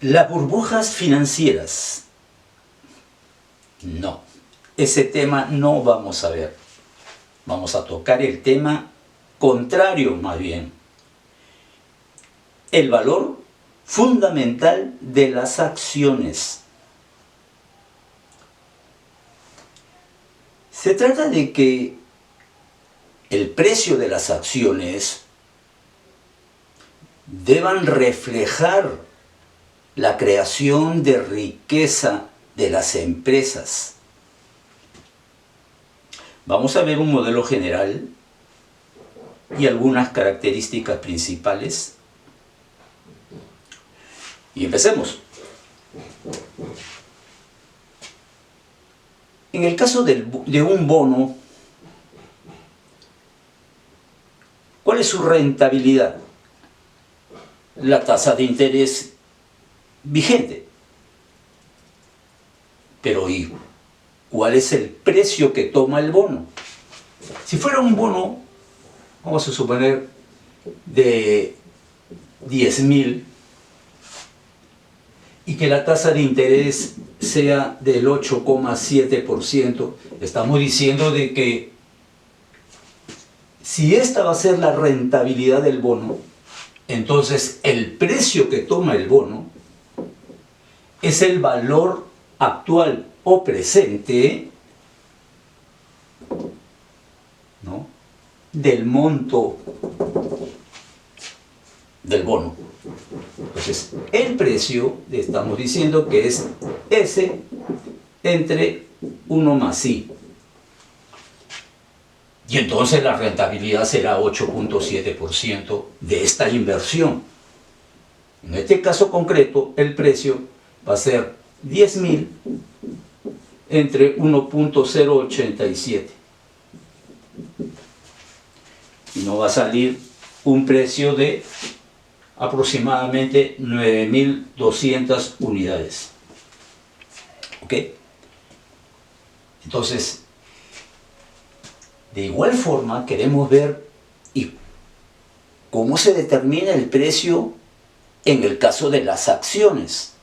Las burbujas financieras. No, ese tema no vamos a ver. Vamos a tocar el tema contrario más bien. El valor fundamental de las acciones. Se trata de que el precio de las acciones deban reflejar la creación de riqueza de las empresas. Vamos a ver un modelo general y algunas características principales. Y empecemos. En el caso de un bono, ¿cuál es su rentabilidad? La tasa de interés vigente. Pero ¿y cuál es el precio que toma el bono? Si fuera un bono, vamos a suponer, de 10.000 y que la tasa de interés sea del 8,7%, estamos diciendo de que si esta va a ser la rentabilidad del bono, entonces el precio que toma el bono es el valor actual o presente, ¿no?, del monto del bono. Entonces, el precio, estamos diciendo que es S entre 1 más I. Y entonces la rentabilidad será 8,7% de esta inversión. En este caso concreto, el precio va a ser 10.000 entre 1,087. Y nos va a salir un precio de aproximadamente 9.200 unidades. ¿Ok? Entonces, de igual forma queremos ver cómo se determina el precio en el caso de las acciones.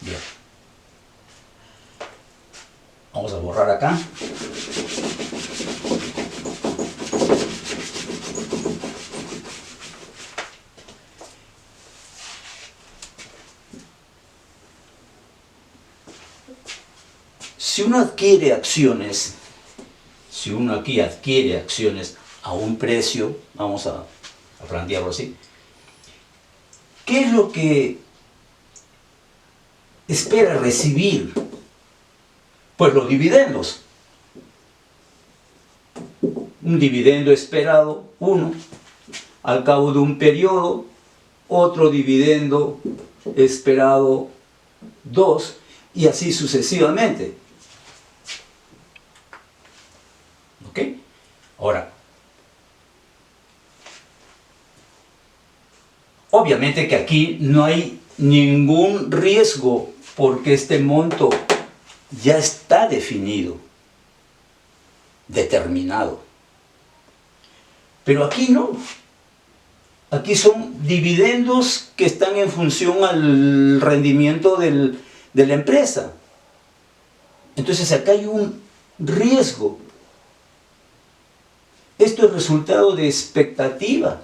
Bien. Vamos a borrar acá. Si uno adquiere acciones, si uno aquí adquiere acciones a un precio, vamos a plantearlo así, ¿qué es lo que espera recibir? Pues los dividendos. Un dividendo esperado, uno, al cabo de un periodo, otro dividendo esperado, dos, y así sucesivamente. ¿Ok? Ahora, obviamente que aquí no hay ningún riesgo porque este monto ya está definido, determinado. Pero aquí no. Aquí son dividendos que están en función al rendimiento de la empresa. Entonces acá hay un riesgo. Esto es resultado de expectativa.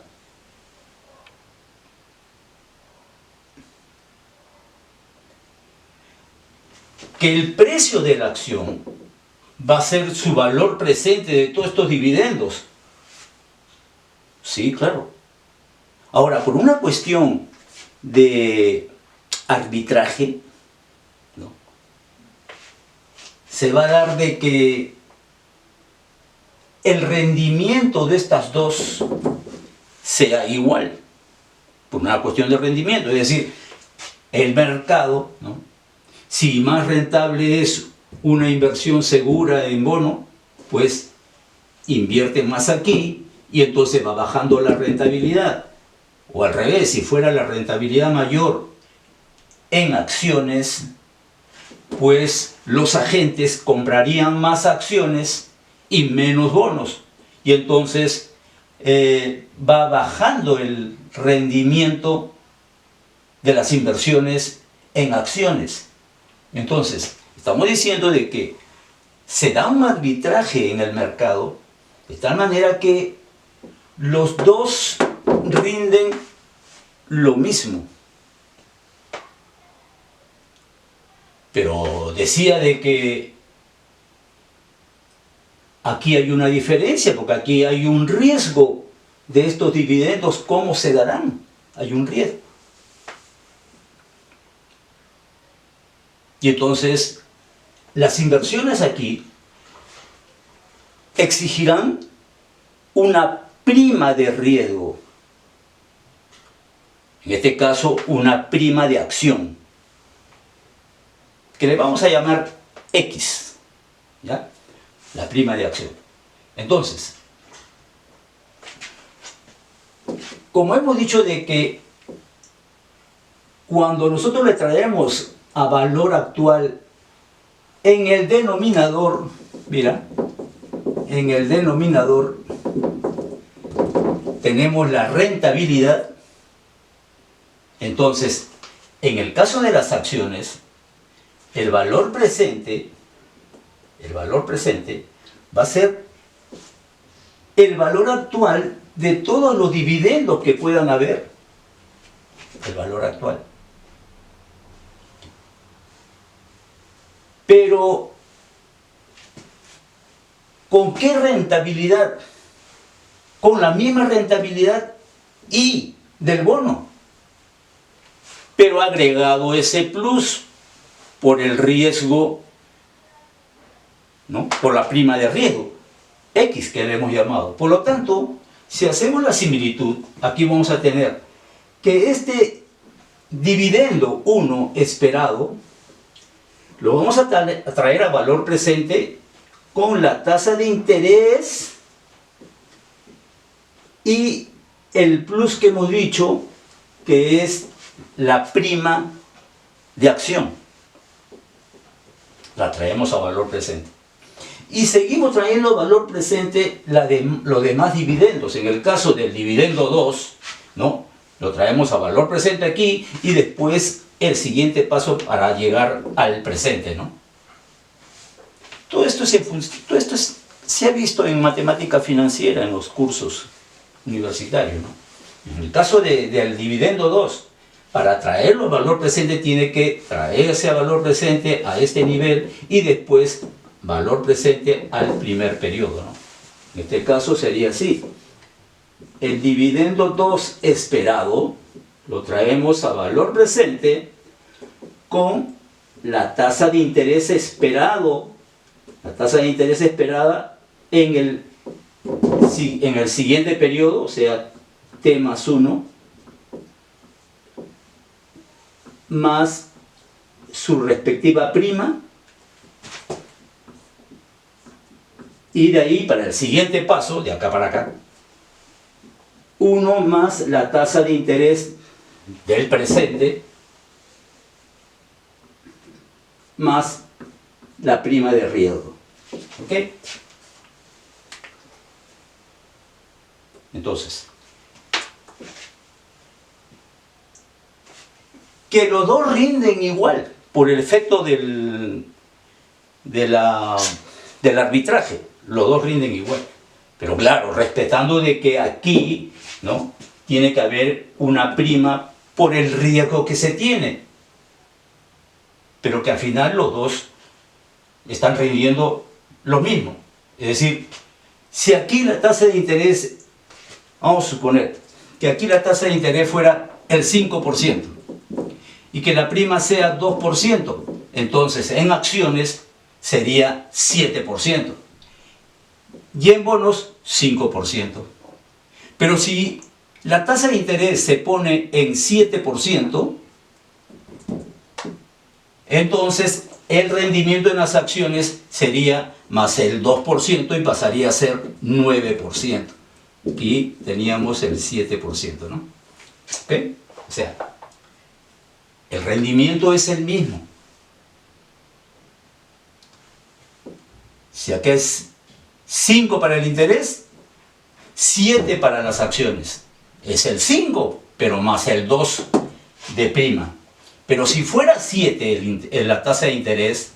Que el precio de la acción va a ser su valor presente de todos estos dividendos. Sí, claro. Ahora, por una cuestión de arbitraje, ¿no?, se va a dar de que el rendimiento de estas dos sea igual, por una cuestión de rendimiento, es decir, el mercado, ¿no?, si más rentable es una inversión segura en bono, pues invierte más aquí y entonces va bajando la rentabilidad. O al revés, si fuera la rentabilidad mayor en acciones, pues los agentes comprarían más acciones y menos bonos. Y entonces va bajando el rendimiento de las inversiones en acciones. Entonces, estamos diciendo de que se da un arbitraje en el mercado de tal manera que los dos rinden lo mismo. Pero decía de que aquí hay una diferencia, porque aquí hay un riesgo de estos dividendos, ¿cómo se darán? Hay un riesgo. Y entonces, las inversiones aquí exigirán una prima de riesgo. En este caso, una prima de acción, que le vamos a llamar X, ¿ya? La prima de acción. Entonces, como hemos dicho de que cuando nosotros le traemos a valor actual en el denominador, mira, en el denominador tenemos la rentabilidad. Entonces, en el caso de las acciones, el valor presente va a ser el valor actual de todos los dividendos que puedan haber. El valor actual. Pero, ¿con qué rentabilidad? Con la misma rentabilidad y del bono, pero agregado ese plus por el riesgo, ¿no? Por la prima de riesgo, X que le hemos llamado. Por lo tanto, si hacemos la similitud, aquí vamos a tener que este dividendo 1 esperado, lo vamos a traer a valor presente con la tasa de interés y el plus que hemos dicho, que es la prima de acción. La traemos a valor presente. Y seguimos trayendo a valor presente los demás dividendos. En el caso del dividendo 2, ¿no? Lo traemos a valor presente aquí y después el siguiente paso para llegar al presente, ¿no? Todo esto se ha visto en matemática financiera en los cursos universitarios, ¿no? En el caso del dividendo 2, para traerlo al valor presente tiene que traerse a valor presente a este nivel y después valor presente al primer periodo, ¿no? En este caso sería así. El dividendo 2 esperado lo traemos a valor presente con la tasa de interés esperado, la tasa de interés esperada en el siguiente periodo, o sea, T más 1, más su respectiva prima, y de ahí para el siguiente paso, de acá para acá, 1 más la tasa de interés del presente más la prima de riesgo. ¿Ok? Entonces, que los dos rinden igual por el efecto del arbitraje. Los dos rinden igual. Pero claro, respetando de que aquí, ¿no?, tiene que haber una prima por el riesgo que se tiene. Pero que al final los dos están rindiendo lo mismo. Es decir, si aquí la tasa de interés, vamos a suponer que aquí la tasa de interés fuera el 5% y que la prima sea 2%, entonces en acciones sería 7%. Y en bonos, 5%. Pero si la tasa de interés se pone en 7%, entonces el rendimiento en las acciones sería más el 2% y pasaría a ser 9%. Aquí teníamos el 7%, ¿no? ¿Ok? O sea, el rendimiento es el mismo. Si acá es 5 para el interés, 7 para las acciones. Es el 5, pero más el 2 de prima. Pero si fuera 7 la tasa de interés,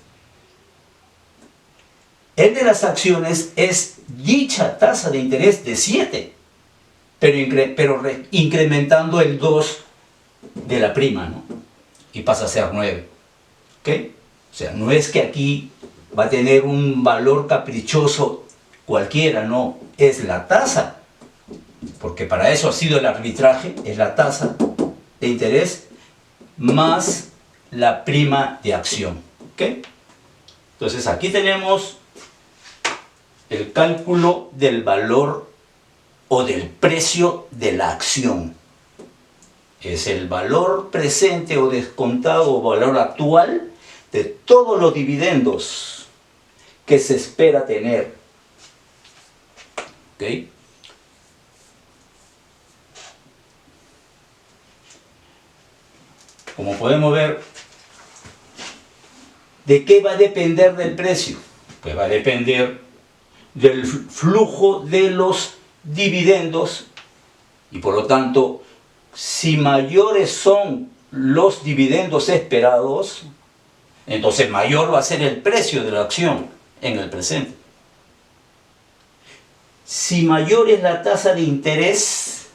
el de las acciones es dicha tasa de interés de 7, pero incrementando el 2 de la prima, ¿no? Y pasa a ser 9. ¿Ok? O sea, no es que aquí va a tener un valor caprichoso cualquiera, no, es la tasa, porque para eso ha sido el arbitraje, es la tasa de interés más la prima de acción. ¿Ok? Entonces aquí tenemos el cálculo del valor o del precio de la acción. Es el valor presente o descontado o valor actual de todos los dividendos que se espera tener. ¿Ok? Como podemos ver, ¿de qué va a depender del precio? Pues va a depender del flujo de los dividendos y por lo tanto, si mayores son los dividendos esperados, entonces mayor va a ser el precio de la acción en el presente. Si mayor es la tasa de interés,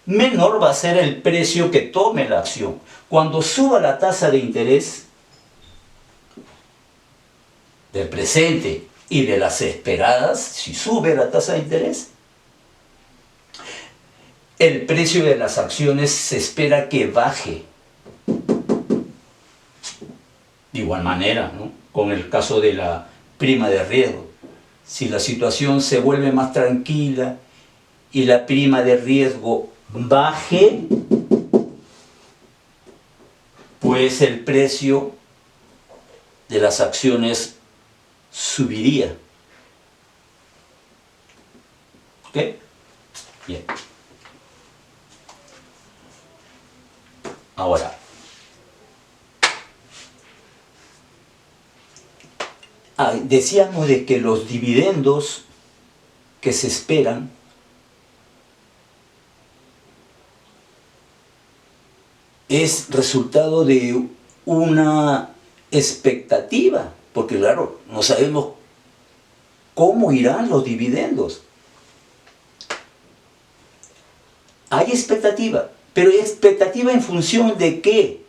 menor va a ser el precio que tome la acción. Cuando suba la tasa de interés del presente y de las esperadas, si sube la tasa de interés, el precio de las acciones se espera que baje. De igual manera, ¿no? Con el caso de la prima de riesgo. Si la situación se vuelve más tranquila y la prima de riesgo baje, pues el precio de las acciones subiría. ¿Ok? Bien. Ahora, decíamos de que los dividendos que se esperan es resultado de una expectativa, porque claro, no sabemos cómo irán los dividendos. Hay expectativa, pero ¿hay expectativa en función de qué?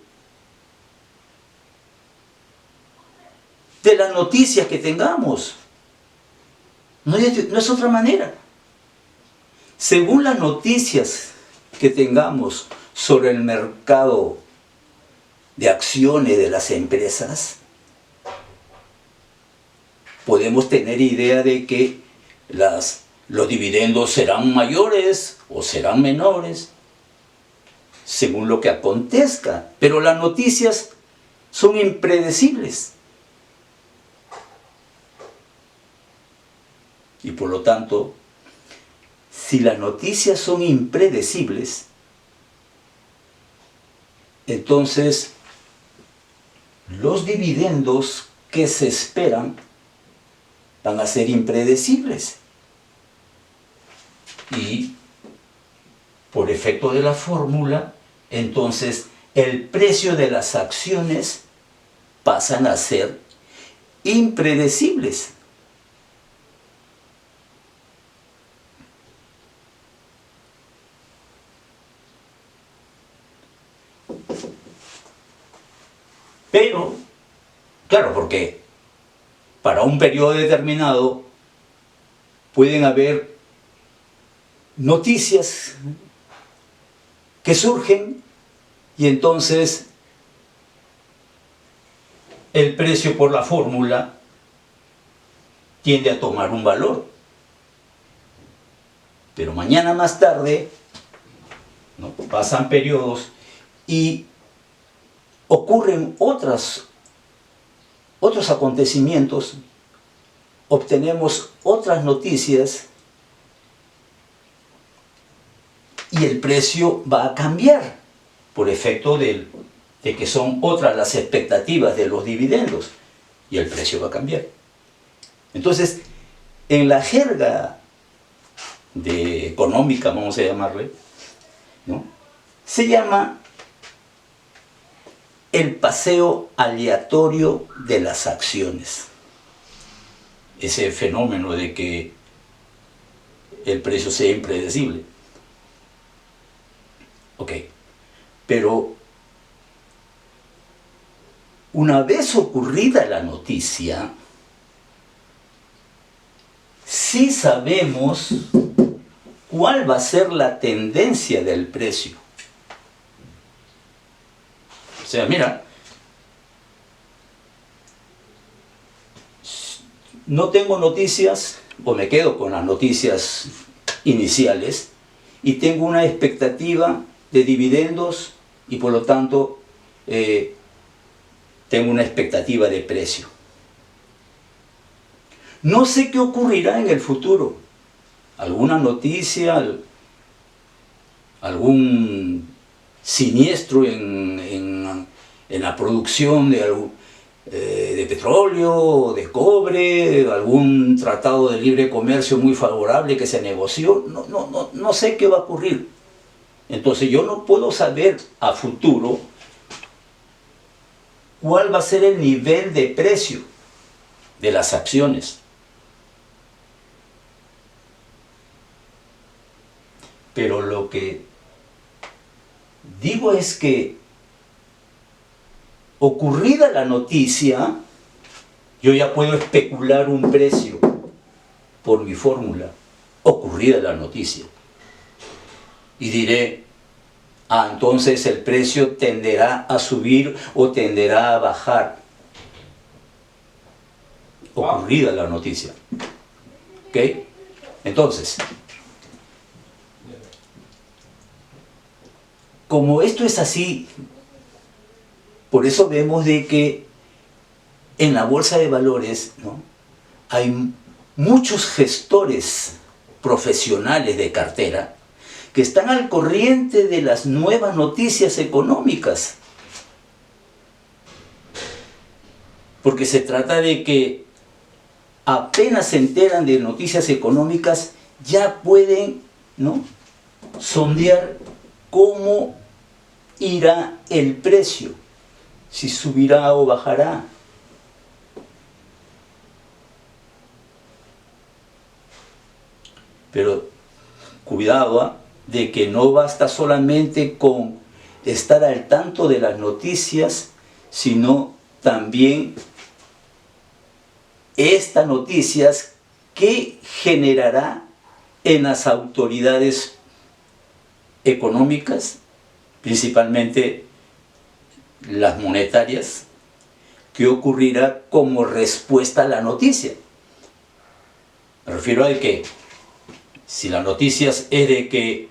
De las noticias que tengamos. No es otra manera. Según las noticias que tengamos sobre el mercado de acciones de las empresas, podemos tener idea de que los dividendos serán mayores o serán menores, según lo que acontezca. Pero las noticias son impredecibles. Y por lo tanto, si las noticias son impredecibles, entonces los dividendos que se esperan van a ser impredecibles. Y por efecto de la fórmula, entonces el precio de las acciones pasan a ser impredecibles. Pero, claro, porque para un periodo determinado pueden haber noticias que surgen y entonces el precio por la fórmula tiende a tomar un valor. Pero mañana más tarde, ¿no?, pasan periodos y ocurren otros acontecimientos, obtenemos otras noticias y el precio va a cambiar por efecto de que son otras las expectativas de los dividendos y el precio va a cambiar. Entonces, en la jerga económica, vamos a llamarle, ¿no? Se llama el paseo aleatorio de las acciones. Ese fenómeno de que el precio sea impredecible. Ok, pero una vez ocurrida la noticia, sí sabemos cuál va a ser la tendencia del precio. O sea, mira, no tengo noticias, o me quedo con las noticias iniciales, y tengo una expectativa de dividendos, y por lo tanto tengo una expectativa de precio. No sé qué ocurrirá en el futuro. Alguna noticia, algún siniestro en la producción de petróleo, de cobre, algún tratado de libre comercio muy favorable que se negoció. No sé qué va a ocurrir. Entonces yo no puedo saber a futuro cuál va a ser el nivel de precio de las acciones. Pero lo que digo es que, ocurrida la noticia, yo ya puedo especular un precio por mi fórmula, ocurrida la noticia. Y diré, entonces el precio tenderá a subir o tenderá a bajar. Ocurrida la noticia. ¿Ok? Entonces, como esto es así, por eso vemos de que en la bolsa de valores, ¿no?, hay muchos gestores profesionales de cartera que están al corriente de las nuevas noticias económicas. Porque se trata de que apenas se enteran de noticias económicas, ya pueden, ¿no?, sondear cómo irá el precio, si subirá o bajará. Pero cuidado, de que no basta solamente con estar al tanto de las noticias, sino también estas noticias que generará en las autoridades económicas, principalmente las monetarias, qué ocurrirá como respuesta a la noticia. Me refiero a que si la noticia es de que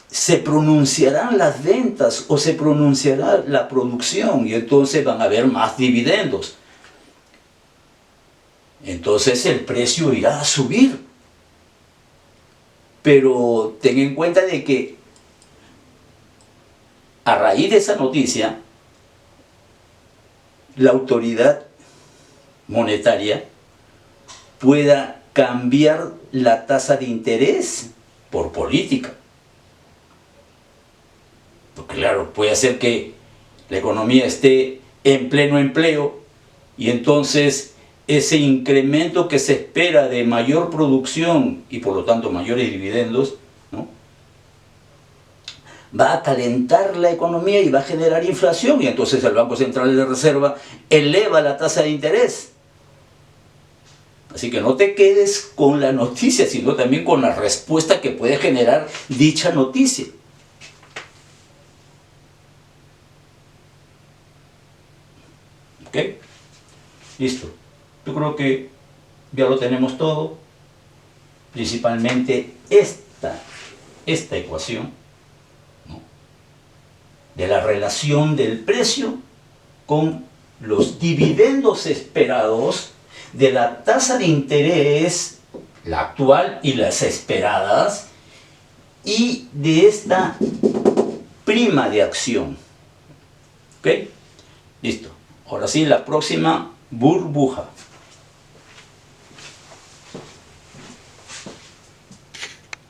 se pronunciarán las ventas o se pronunciará la producción y entonces van a haber más dividendos, entonces el precio irá a subir. Pero ten en cuenta de que a raíz de esa noticia, la autoridad monetaria pueda cambiar la tasa de interés por política. Porque claro, puede ser que la economía esté en pleno empleo y entonces ese incremento que se espera de mayor producción y por lo tanto mayores dividendos, ¿no?, va a calentar la economía y va a generar inflación, y entonces el Banco Central de Reserva eleva la tasa de interés. Así que no te quedes con la noticia, sino también con la respuesta que puede generar dicha noticia. ¿Ok? Listo. Yo creo que ya lo tenemos todo. Principalmente esta ecuación, ¿no?, de la relación del precio con los dividendos esperados, de la tasa de interés, la actual y las esperadas, y de esta prima de acción. ¿Ok? Listo. Ahora sí, la próxima, burbuja.